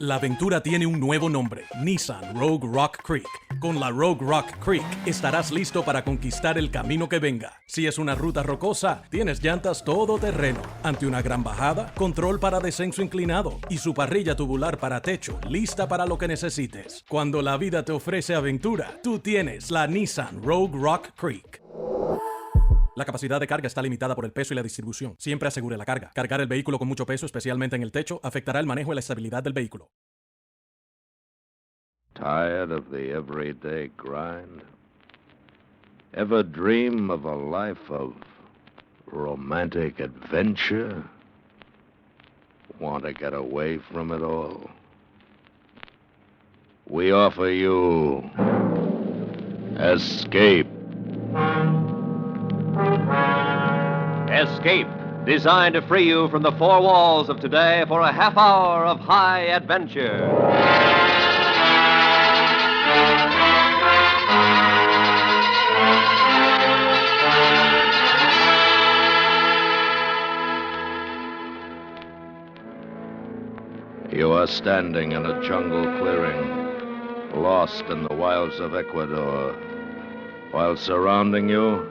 La aventura tiene un nuevo nombre, Nissan Rogue Rock Creek. Con la Rogue Rock Creek estarás listo para conquistar el camino que venga. Si es una ruta rocosa, tienes llantas todoterreno. Ante una gran bajada, control para descenso inclinado y su parrilla tubular para techo, lista para lo que necesites. Cuando la vida te ofrece aventura, tú tienes la Nissan Rogue Rock Creek. La capacidad de carga está limitada por el peso y la distribución. Siempre asegure la carga. Cargar el vehículo con mucho peso, especialmente en el techo, afectará el manejo y la estabilidad del vehículo. Tired of the everyday grind? Ever dream of a life of romantic adventure? Want to get away from it all? We offer you Escape. Escape, designed to free you from the four walls of today for a half hour of high adventure. You are standing in a jungle clearing, lost in the wilds of Ecuador, while surrounding you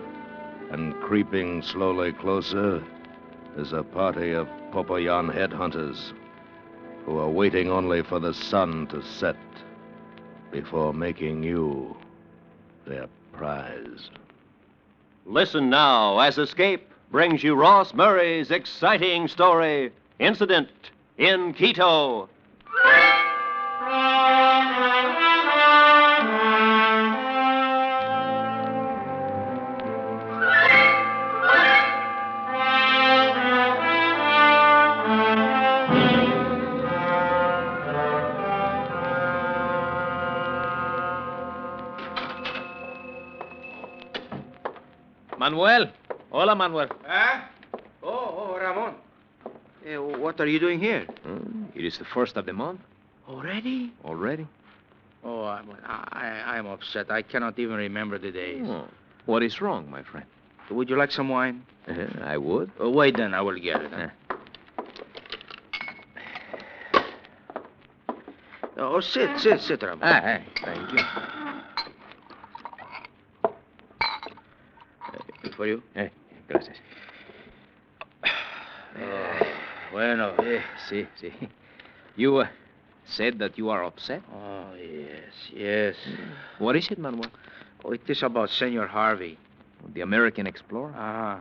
and creeping slowly closer is a party of Popoyan headhunters who are waiting only for the sun to set before making you their prize. Listen now as Escape brings you Ross Murray's exciting story, Incident in Quito. Manuel. Hola, Manuel. Huh? Oh, Ramon. What are you doing here? It is the first of the month. Already? Already? Oh, I'm upset. I cannot even remember the days. Oh. What is wrong, my friend? Would you like some wine? I would. Wait then, I will get it. Huh? Oh, sit, Ramon. Thank you. For you? Gracias. Bueno. Sí. You said that you are upset? Oh, yes. What is it, Manuel? Oh, it is about Senor Harvey. The American explorer? Ah.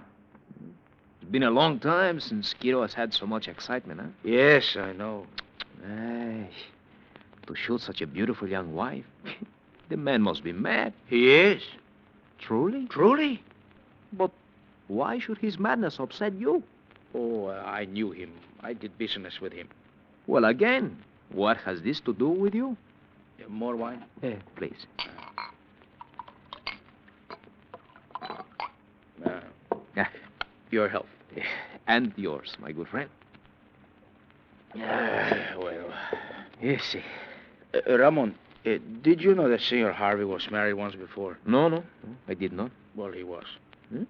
It's been a long time since Quito has had so much excitement, huh? Yes, I know. To shoot such a beautiful young wife. The man must be mad. He is. Truly? Truly? But why should his madness upset you? Oh, I knew him. I did business with him. Well, again, what has this to do with you? More wine? Please. Your health. And yours, my good friend. Well. Yes. Ramon, did you know that Senor Harvey was married once before? No, I did not. Well, he was.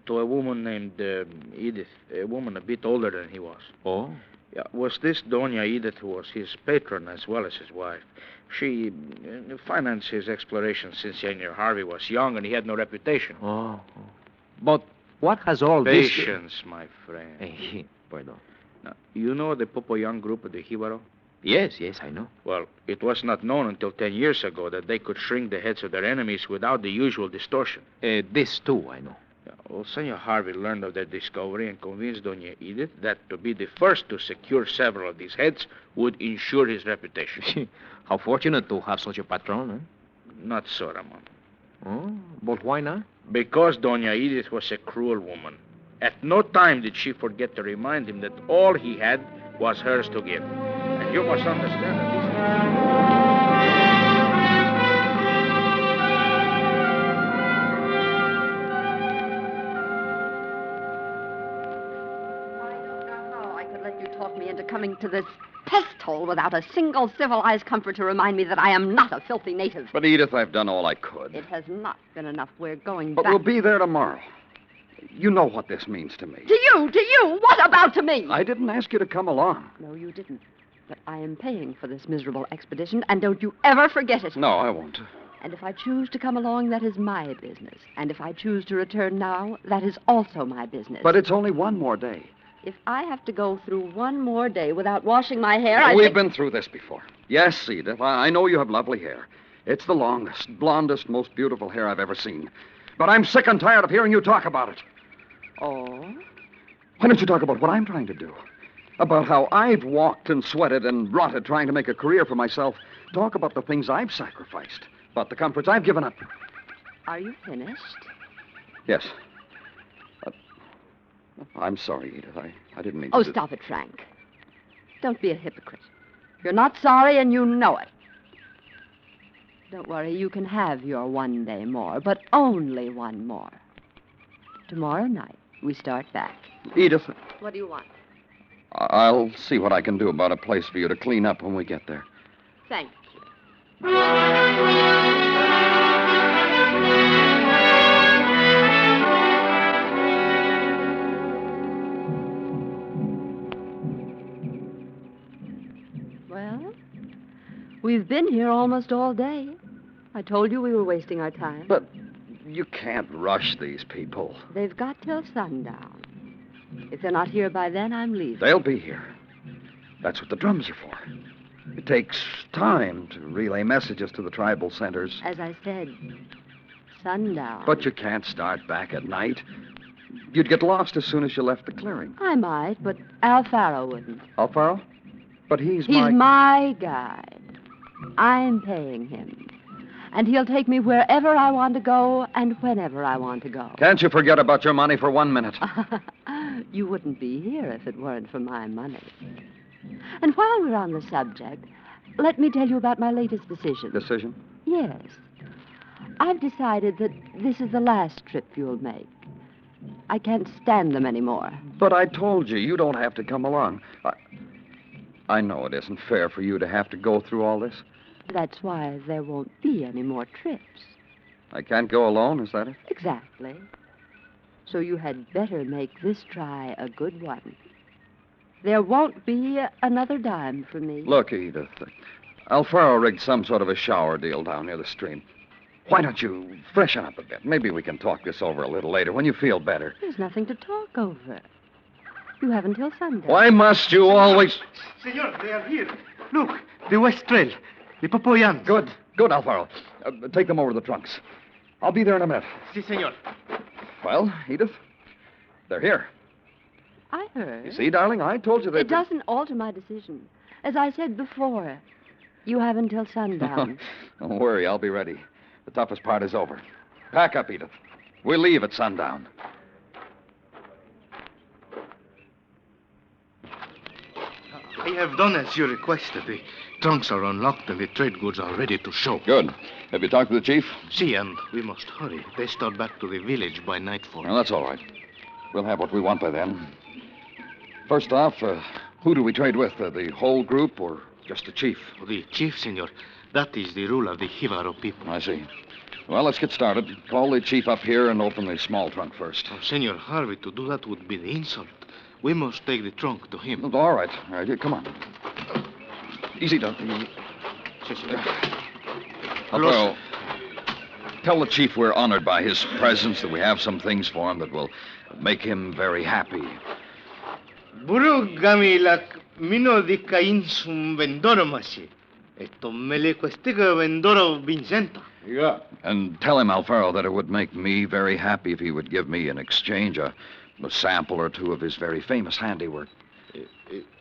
To a woman named Edith, a woman a bit older than he was. Oh? Yeah, was this Doña Edith who was his patron as well as his wife. She financed his exploration since Senor Harvey was young and he had no reputation. Oh. But what has all Patience, my friend. this... Pardon. Now, you know the Popoyan group of the Jibaro? Yes, I know. Well, it was not known until 10 years ago that they could shrink the heads of their enemies without the usual distortion. This too, I know. Well, Senor Harvey learned of their discovery and convinced Doña Edith that to be the first to secure several of these heads would ensure his reputation. How fortunate to have such a patron, huh? Not so, Ramon. Oh, but why not? Because Doña Edith was a cruel woman. At no time did she forget to remind him that all he had was hers to give. And you must understand that coming to this pest hole without a single civilized comfort to remind me that I am not a filthy native. But, Edith, I've done all I could. It has not been enough. We're going But back. we'll be there tomorrow. You know what this means to me. To you? What about to me? I didn't ask you to come along. No, you didn't. But I am paying for this miserable expedition, and don't you ever forget it. No, I won't. And if I choose to come along, that is my business. And if I choose to return now, that is also my business. But it's only one more day. If I have to go through one more day without washing my hair, We've been through this before. Yes, Edith, I know you have lovely hair. It's the longest, blondest, most beautiful hair I've ever seen. But I'm sick and tired of hearing you talk about it. Oh? Why don't you talk about what I'm trying to do? About how I've walked and sweated and rotted trying to make a career for myself. Talk about the things I've sacrificed. About the comforts I've given up. Are you finished? Yes. I'm sorry, Edith. I didn't mean Oh, to... stop it, Frank. Don't be a hypocrite. You're not sorry, and you know it. Don't worry, you can have your one day more, but only one more. Tomorrow night, we start back. Edith, What do you want? I'll see what I can do about a place for you to clean up when we get there. Thank you. Well, we've been here almost all day. I told you we were wasting our time. But you can't rush these people. They've got till sundown. If they're not here by then, I'm leaving. They'll be here. That's what the drums are for. It takes time to relay messages to the tribal centers. As I said, sundown. But you can't start back at night. You'd get lost as soon as you left the clearing. I might, but Alfaro wouldn't. Alfaro? But he's my guide. I'm paying him. And he'll take me wherever I want to go and whenever I want to go. Can't you forget about your money for 1 minute? You wouldn't be here if it weren't for my money. And while we're on the subject, let me tell you about my latest decision. Decision? Yes. I've decided that this is the last trip you'll make. I can't stand them anymore. But I told you, you don't have to come along. I know it isn't fair for you to have to go through all this. That's why there won't be any more trips. I can't go alone, is that it? Exactly. So you had better make this try a good one. There won't be another dime for me. Look, Edith, Alfaro rigged some sort of a shower deal down near the stream. Why don't you freshen up a bit? Maybe we can talk this over a little later when you feel better. There's nothing to talk over. You have until Sunday. Why must you always... Senor, they are here. Look, the West Trail. The Popoyans. Good, Alfaro. Take them over to the trunks. I'll be there in a minute. Si, senor. Well, Edith, they're here. I heard. You see, darling, I told you It doesn't alter my decision. As I said before, you have until sundown. Don't worry, I'll be ready. The toughest part is over. Pack up, Edith. We'll leave at sundown. I have done as you requested. The trunks are unlocked and the trade goods are ready to show. Good. Have you talked to the chief? See, and we must hurry. They start back to the village by nightfall. Well, that's all right. We'll have what we want by then. First off, who do we trade with? The whole group or just the chief? The chief, senor. That is the rule of the Jivaro people. I see. Well, let's get started. Call the chief up here and open the small trunk first. Oh, Senor Harvey, to do that would be the insult. We must take the trunk to him. All right. All right, here, come on. Easy, Doug. Well, tell the chief we're honored by his presence, that we have some things for him that will make him very happy. Buru gamilak mino di kainsum vendoromasi. Esto mele questiga vendoro Vincenta. Yeah. And tell him, Alfaro, that it would make me very happy if he would give me in exchange a sample or two of his very famous handiwork.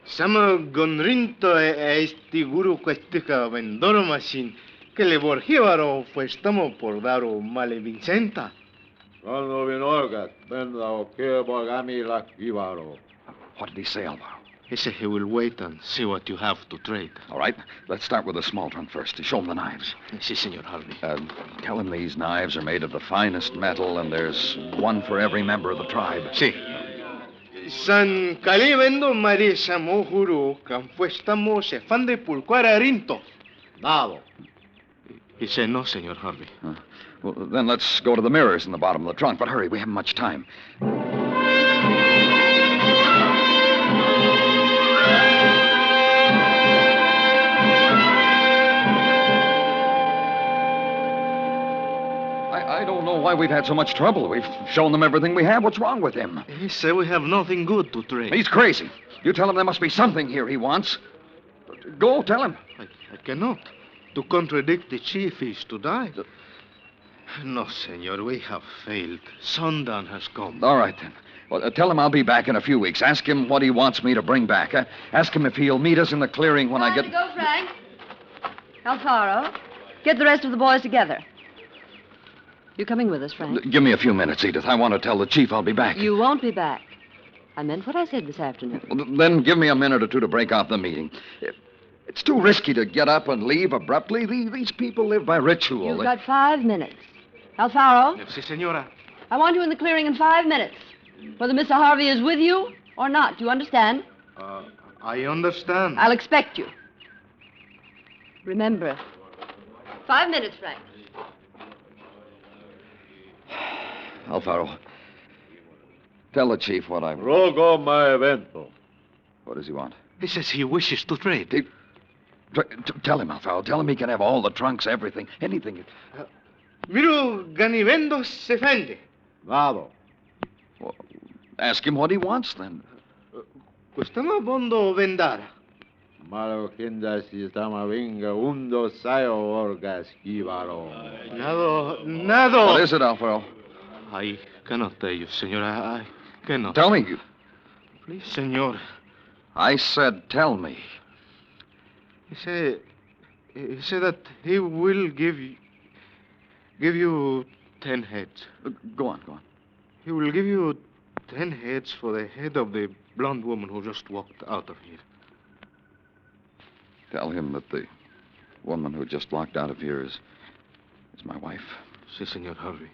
Sama gonrinto esti guru questiga vendoromasin que le borgívaro fuestamo por daro male Vincenta. What did he say, Alvaro? He said he will wait and see what you have to trade. All right, let's start with the small trunk first. Show him the knives. Si, Senor Harvey. Tell him these knives are made of the finest metal, and there's one for every member of the tribe. Si. San Calivendo Marisa Mohuru, Campuestamo se fan de pulquara rinto. Dado. He said no, Senor Harvey. Well, then let's go to the mirrors in the bottom of the trunk. But hurry, we haven't much time. I don't know why we've had so much trouble. We've shown them everything we have. What's wrong with him? He said we have nothing good to trade. He's crazy. You tell him there must be something here he wants. Go, tell him. I cannot. To contradict the chief is to die. No, senor, we have failed. Sundown has come. All right, then. Well, tell him I'll be back in a few weeks. Ask him what he wants me to bring back. Ask him if he'll meet us in the clearing when I get... Time to go, Frank. Alfaro, get the rest of the boys together. You coming with us, Frank? Give me a few minutes, Edith. I want to tell the chief I'll be back. You won't be back. I meant what I said this afternoon. Well, then give me a minute or two to break off the meeting. It's too risky to get up and leave abruptly. These people live by ritual. You've got 5 minutes. Alfaro, Si, senora. I want you in the clearing in 5 minutes. Whether Mr. Harvey is with you or not. Do you understand? I understand. I'll expect you. Remember, 5 minutes, Frank. Alfaro, tell the chief what I... Rogo my evento. What does he want? He says he wishes to trade. Tell him, Alfaro. Tell him he can have all the trunks, everything, anything. Miro ganivendo se fende. Vado. Well, ask him what he wants, then. Questama bondo vendara. Malo kinda sistema vinga undo sayo orgas kibaro. Nado. What is it, Alfaro? I cannot tell you, senora. I cannot. Tell me. Please, senor. I said tell me. He said that he will give you 10 heads. Go on. He will give you 10 heads for the head of the blonde woman who just walked out of here. Tell him that the woman who just walked out of here is my wife. Si, senor Harvey.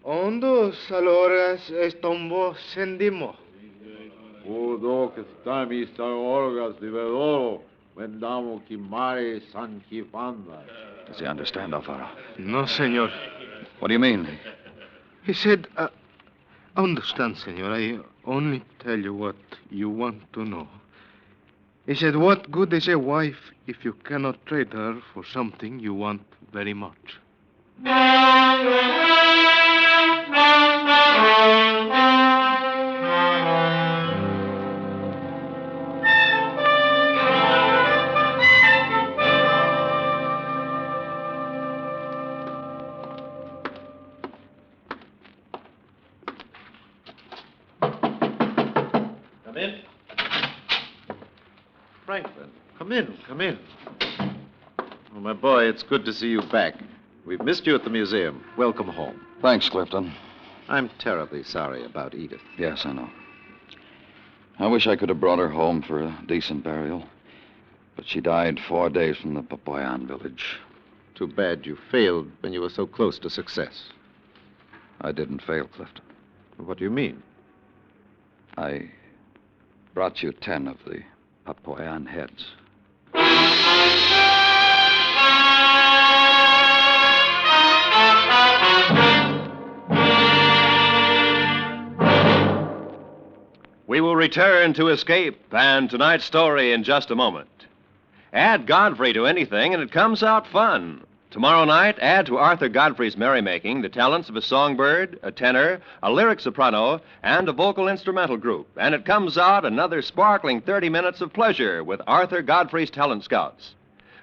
Ondo saloras estombo sendimo. Udo que stami sa orgas di vedoro. Vendamo kimare san kifanda. Does he understand, Alfaro? No, senor. What do you mean? He said, understand, senor. I only tell you what you want to know. He said, what good is a wife if you cannot trade her for something you want very much? Come in. Franklin, come in. Oh, my boy, it's good to see you back. We've missed you at the museum. Welcome home. Thanks, Clifton. I'm terribly sorry about Edith. Yes, I know. I wish I could have brought her home for a decent burial. But she died 4 days from the Papoyan village. Too bad you failed when you were so close to success. I didn't fail, Clifton. What do you mean? I brought you 10 of the Papoyan heads. We will return to Escape and tonight's story in just a moment. Add Godfrey to anything and it comes out fun. Tomorrow night, add to Arthur Godfrey's merrymaking the talents of a songbird, a tenor, a lyric soprano, and a vocal instrumental group. And it comes out another sparkling 30 minutes of pleasure with Arthur Godfrey's Talent Scouts.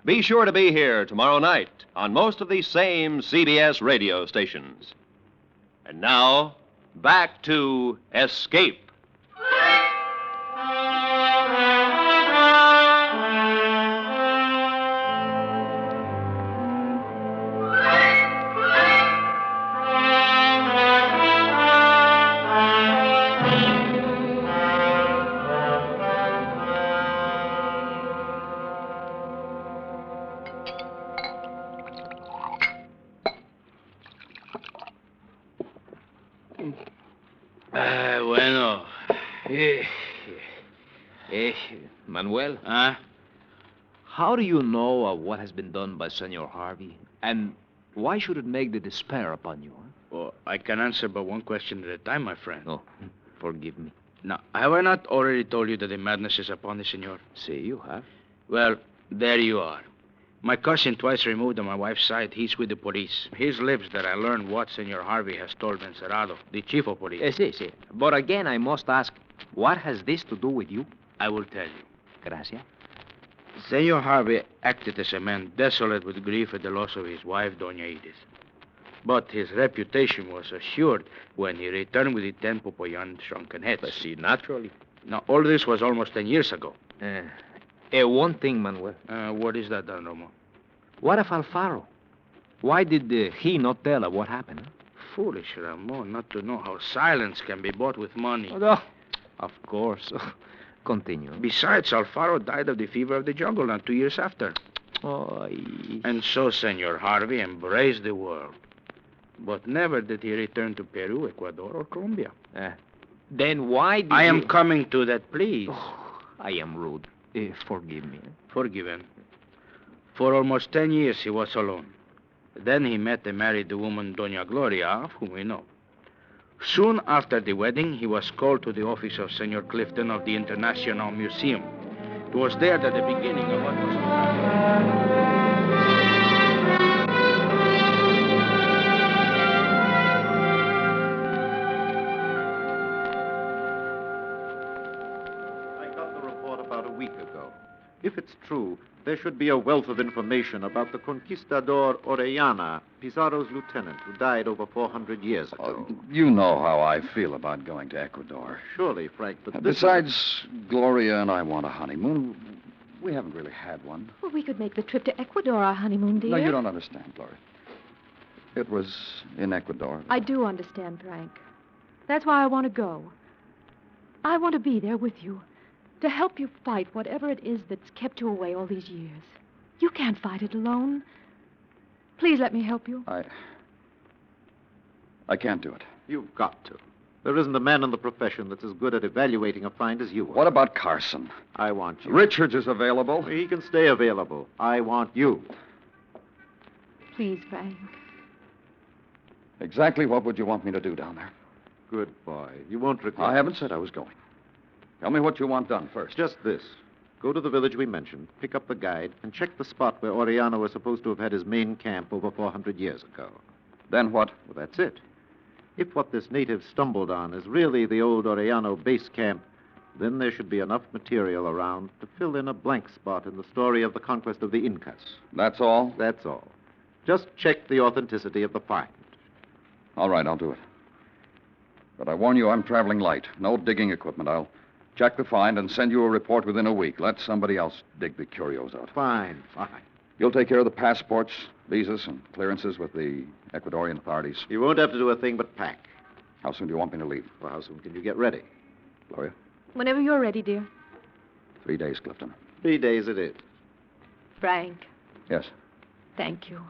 Be sure to be here tomorrow night on most of these same CBS radio stations. And now, back to Escape. Bueno. Manuel? How do you know of what has been done by Senor Harvey? And why should it make the despair upon you? Well, I can answer but one question at a time, my friend. Oh, forgive me. Now, have I not already told you that the madness is upon the senor? See, you have. Well, there you are. My cousin twice removed on my wife's side. He's with the police. His lips that I learned what Senor Harvey has told Encerrado, the chief of police. Si. But again, I must ask, what has this to do with you? I will tell you. Gracias. Senor Harvey acted as a man desolate with grief at the loss of his wife, Doña Edith. But his reputation was assured when he returned with the 10 Popoyan shrunken heads. See, naturally. Now, all this was almost 10 years ago. One thing, Manuel. What is that, Don Romo? What of Alfaro? Why did he not tell her what happened? Foolish, Ramon, not to know how silence can be bought with money. Of course. Continue. Besides, Alfaro died of the fever of the jungle not 2 years after. Oh, And so Senor Harvey embraced the world. But never did he return to Peru, Ecuador, or Colombia. Then why did I am coming to that, please. I am rude. Forgive me. Forgiven. For almost 10 years he was alone. Then he met and married the woman Doña Gloria, of whom we know. Soon after the wedding, he was called to the office of Senor Clifton of the International Museum. It was there that the beginning of what was... If it's true, there should be a wealth of information about the conquistador Orellana, Pizarro's lieutenant, who died over 400 years ago. You know how I feel about going to Ecuador. Surely, Frank, but Besides, Gloria and I want a honeymoon. We haven't really had one. Well, we could make the trip to Ecuador our honeymoon, dear. No, you don't understand, Gloria. It was in Ecuador. I do understand, Frank. That's why I want to go. I want to be there with you. To help you fight whatever it is that's kept you away all these years. You can't fight it alone. Please let me help you. I can't do it. You've got to. There isn't a man in the profession that's as good at evaluating a find as you are. What about Carson? I want you. Richards is available. He can stay available. I want you. Please, Frank. Exactly what would you want me to do down there? Good boy. You won't regret I haven't said I was going. Tell me what you want done first. Just this. Go to the village we mentioned, pick up the guide, and check the spot where Orellana was supposed to have had his main camp over 400 years ago. Then what? Well, that's it. If what this native stumbled on is really the old Orellano base camp, then there should be enough material around to fill in a blank spot in the story of the conquest of the Incas. That's all? That's all. Just check the authenticity of the find. All right, I'll do it. But I warn you, I'm traveling light. No digging equipment. I'll check the find and send you a report within a week. Let somebody else dig the curios out. Fine. You'll take care of the passports, visas, and clearances with the Ecuadorian authorities. You won't have to do a thing but pack. How soon do you want me to leave? Well, how soon can you get ready? Gloria? Whenever you're ready, dear. 3 days, Clifton. 3 days it is. Frank, Yes, thank you.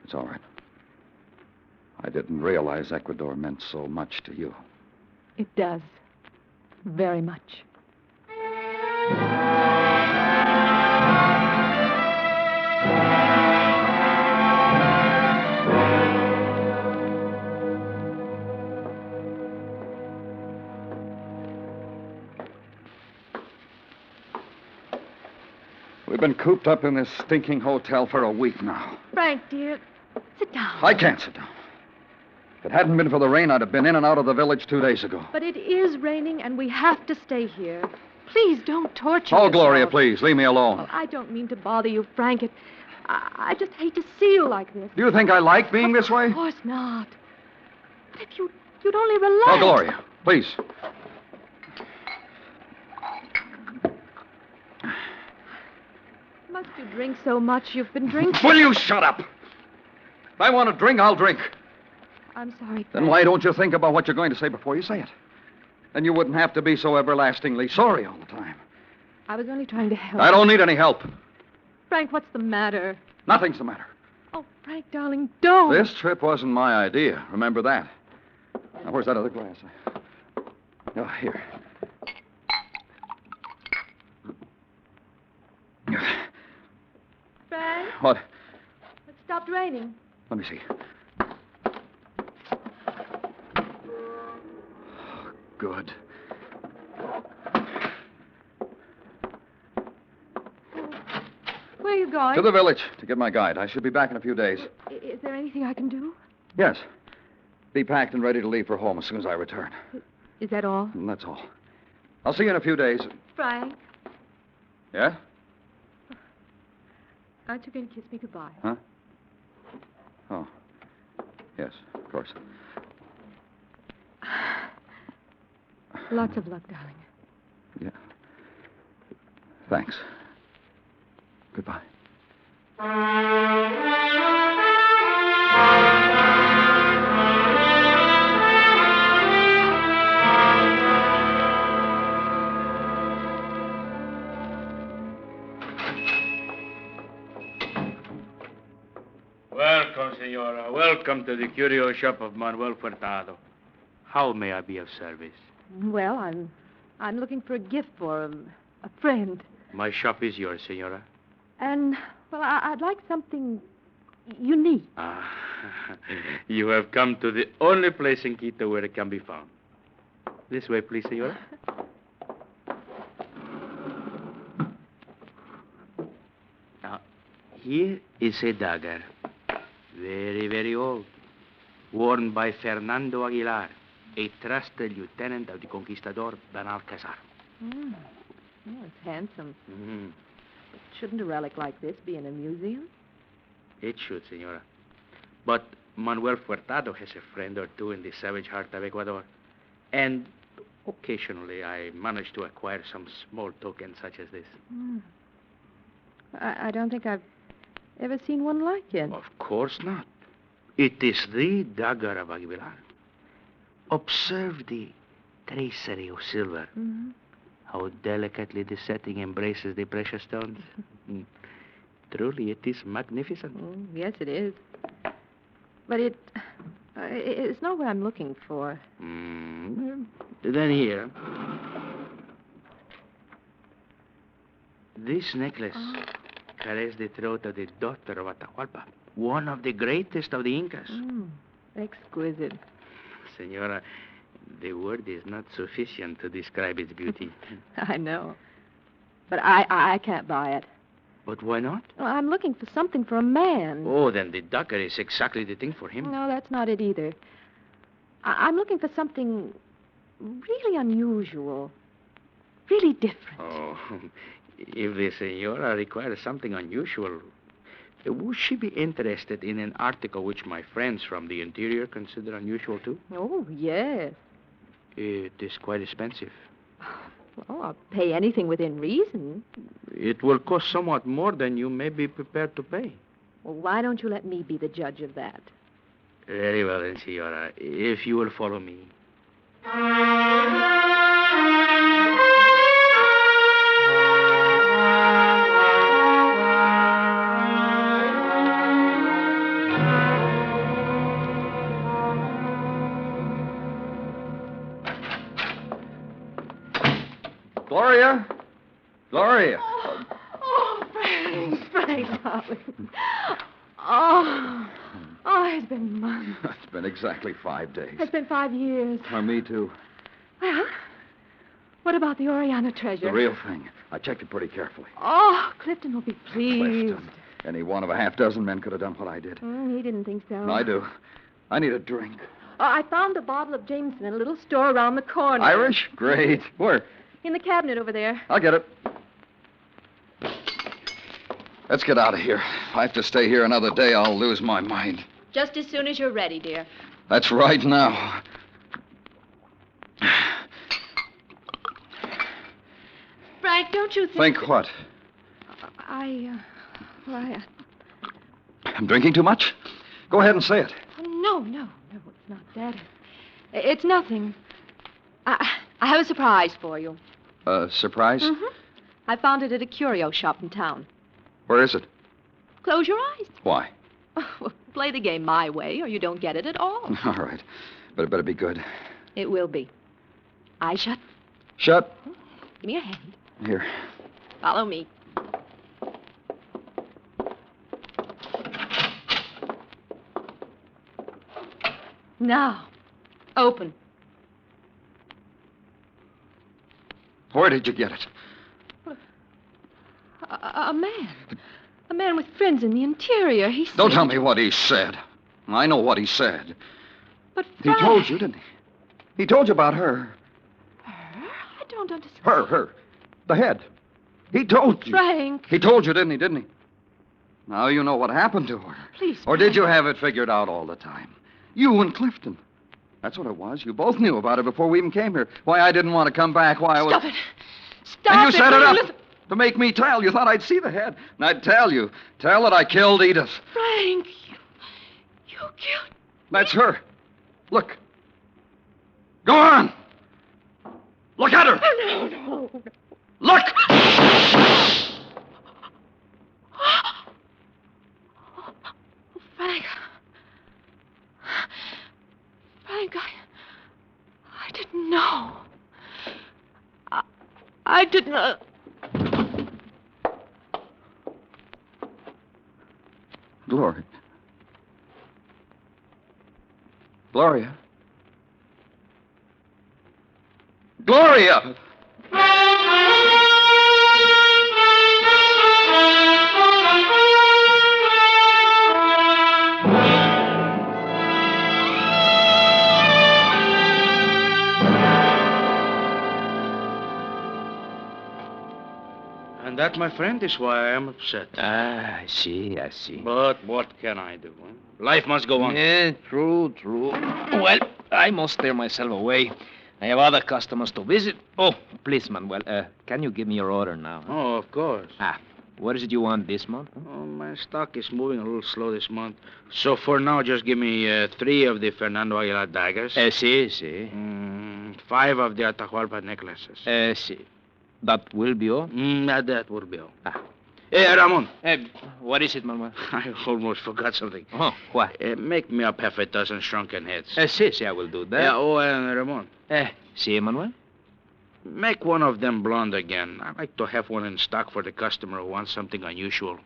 it's all right. I didn't realize Ecuador meant so much to you. It does. Very much. We've been cooped up in this stinking hotel for a week now. Frank, dear, sit down. I can't sit down. If it hadn't been for the rain, I'd have been in and out of the village 2 days ago. But it is raining, and we have to stay here. Please don't torture Oh, yourself. Gloria, please, leave me alone. Well, I don't mean to bother you, Frank. I just hate to see you like this. Do you think I like being this way? Of course not. But if you'd only relax. Oh, Gloria, please. Must you drink so much you've been drinking? Will you shut up? If I want to drink, I'll drink. I'm sorry, Frank. Then why don't you think about what you're going to say before you say it? Then you wouldn't have to be so everlastingly sorry all the time. I was only trying to help. I don't need any help. Frank, what's the matter? Nothing's the matter. Oh, Frank, darling, don't. This trip wasn't my idea. Remember that. Now, where's that other glass? Oh, here. Frank, What? it stopped raining. Let me see. Good. Where are you going? To the village to get my guide. I should be back in a few days. Is there anything I can do? Yes. Be packed and ready to leave for home as soon as I return. Is that all? And that's all. I'll see you in a few days. Frank, Yeah? aren't you going to kiss me goodbye? Huh? Oh. Yes, of course. Lots of luck, darling. Yeah. Thanks. Goodbye. Welcome, Senora. Welcome to the curio shop of Manuel Furtado. How may I be of service? Well, I'm looking for a gift for a friend. My shop is yours, Senora. And, well, I'd like something unique. Ah, you have come to the only place in Quito where it can be found. This way, please, Senora. Now, here is a dagger. Very, very old. Worn by Fernando Aguilar, a trusted lieutenant of the conquistador Benalcazar. Oh, it's handsome. Mm. Shouldn't a relic like this be in a museum? It should, Senora. But Manuel Furtado has a friend or two in the savage heart of Ecuador. And occasionally I manage to acquire some small token such as this. I don't think I've ever seen one like it. Of course not. It is the dagger of Aguilar. Observe the tracery of silver. Mm-hmm. How delicately the setting embraces the precious stones. Truly, it is magnificent. Yes, it is. But it's not what I'm looking for. Then here. This necklace carries the throat of the daughter of Atahualpa, one of the greatest of the Incas. Exquisite. Senora, the word is not sufficient to describe its beauty. I know. But I can't buy it. But why not? Well, I'm looking for something for a man. Oh, then the dagger is exactly the thing for him. No, that's not it either. I'm looking for something really unusual. Really different. Oh, if the senora requires something unusual, would she be interested in an article which my friends from the interior consider unusual too? Oh, yes. It is quite expensive. Well, I'll pay anything within reason. It will cost somewhat more than you may be prepared to pay. Well, why don't you let me be the judge of that? Very well, then, senora. If you will follow me. Gloria? Gloria. Frank, darling. Oh, it's been months. It's been exactly 5 days. It's been 5 years. Me too. Well, what about the Oriana treasure? The real thing. I checked it pretty carefully. Oh, Clifton will be pleased. Clifton. Any one of a half dozen men could have done what I did. He didn't think so. I do. I need a drink. Oh, I found a bottle of Jameson in a little store around the corner. Irish? Great. Where? In the cabinet over there. I'll get it. Let's get out of here. If I have to stay here another day, I'll lose my mind. Just as soon as you're ready, dear. That's right now. Frank, don't you think... Think what? I'm drinking too much? Go ahead and say it. No, it's not that. It's nothing. I have a surprise for you. A surprise? Mm-hmm. I found it at a curio shop in town. Where is it? Close your eyes. Why? Well, play the game my way, or you don't get it at all. All right. But it better be good. It will be. Eyes shut. Shut. Give me your hand. Here. Follow me. Now, open. Where did you get it? A man. A man with friends in the interior. He said... Don't tell me what he said. I know what he said. But He Frank... told you, didn't he? He told you about her. Her? I don't understand. Her. The head. He told you. Frank. He told you, didn't he? Now you know what happened to her. Please, Or did Frank. you have it figured out all the time? You and Clifton. That's what it was. You both knew about it before we even came here. Why I didn't want to come back, why I was... Stop it. Stop And you it. set it Will you up listen- to make me tell. You thought I'd see the head. And I'd tell you. Tell that I killed Edith. Frank, you killed... That's her. Look. Go on. Look at her. No. Look! Frank. Frank, I didn't know. I didn't know. Gloria. Gloria. Gloria! And that, my friend, is why I am upset. Ah, I see. But what can I do? Huh? Life must go on. Yeah, true. Well, I must steer myself away. I have other customers to visit. Oh, please, Manuel, can you give me your order now? Oh, of course. What is it you want this month? Oh, my stock is moving a little slow this month. So for now, just give me 3 of the Fernando Aguilar daggers. Sí. 5 of the Atahualpa necklaces. Sí. That will be all? That will be all. Hey, Ramon. What is it, Manuel? I almost forgot something. Oh, what? Make me up half a dozen shrunken heads. Sí, I will do that. And Ramon. Sí, Manuel? Make one of them blonde again. I like to have one in stock for the customer who wants something unusual.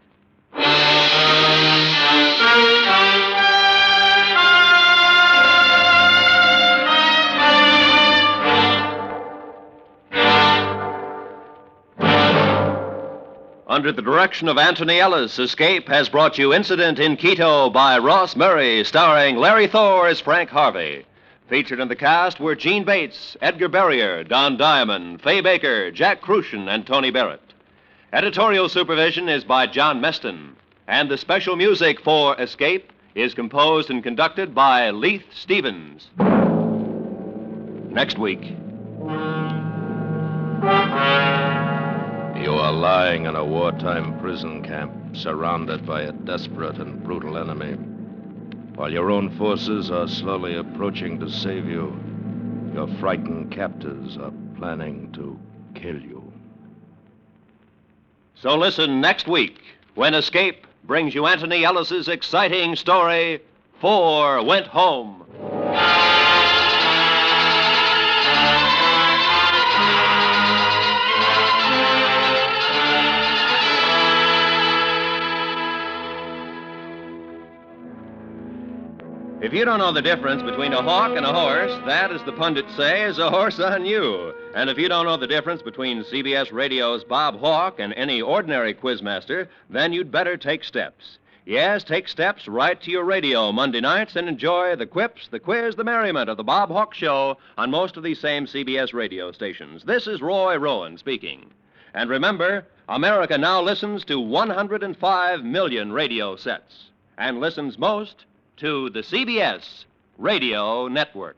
Under the direction of Anthony Ellis, Escape has brought you Incident in Quito by Ross Murray, starring Larry Thor as Frank Harvey. Featured in the cast were Gene Bates, Edgar Barrier, Don Diamond, Fay Baker, Jack Crucian, and Tony Barrett. Editorial supervision is by John Meston, and the special music for Escape is composed and conducted by Leith Stevens. Next week. You are lying in a wartime prison camp, surrounded by a desperate and brutal enemy. While your own forces are slowly approaching to save you, your frightened captors are planning to kill you. So listen next week when Escape brings you Anthony Ellis's exciting story, 4 Went Home. If you don't know the difference between a hawk and a horse, that, as the pundits say, is a horse on you. And if you don't know the difference between CBS Radio's Bob Hawke and any ordinary quizmaster, then you'd better take steps. Yes, take steps right to your radio Monday nights and enjoy the quips, the quiz, the merriment of the Bob Hawke Show on most of these same CBS radio stations. This is Roy Rowan speaking. And remember, America now listens to 105 million radio sets and listens most to the CBS Radio Network.